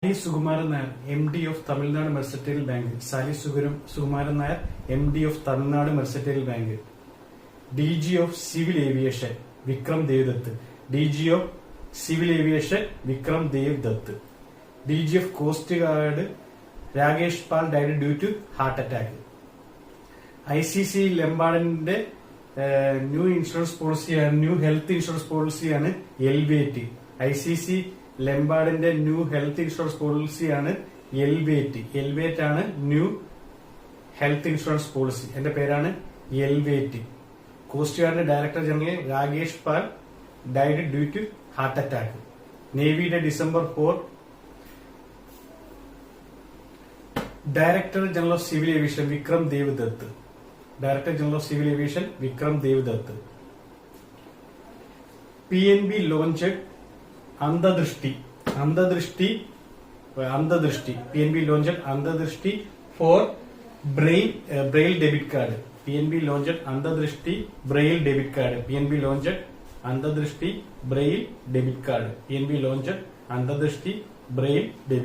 Sally Sukumaran Nair MD of Tamilnad mercantile bank. Salee Sukumaran Nair MD of Tamilnad mercantile bank. DG of civil aviation Vikram Devdutt. DG of civil aviation Vikram Devdutt. DG of coast guard Rakesh Pal died due to heart attack. ICC ലംബാർഡിന്റെ new insurance പോളിസിയാണ്, new health insurance പോളിസിയാണ് elevate. ICC ലംബാർഡിന്റെ new health insurance പോളിസിയാണ് elevate. Elevate ആണ് new health insurance policy. എന്റെ പേരാണ് elevate. Coast ഗാർഡിന്റെ director general Rakesh Pal died due to heart attack. നേവിയുടെ December 4 director general of civil aviation Vikram Devdutt. Director general of civil aviation Vikram Devdutt. PNB launched Andhadrishti. PNB launched Andhadrishti for Braille debit card. PNB launched Andhadrishti Braille debit card. PNB launched Andhadrishti Braille debit card. PNB launched Andhadrishti Braille debit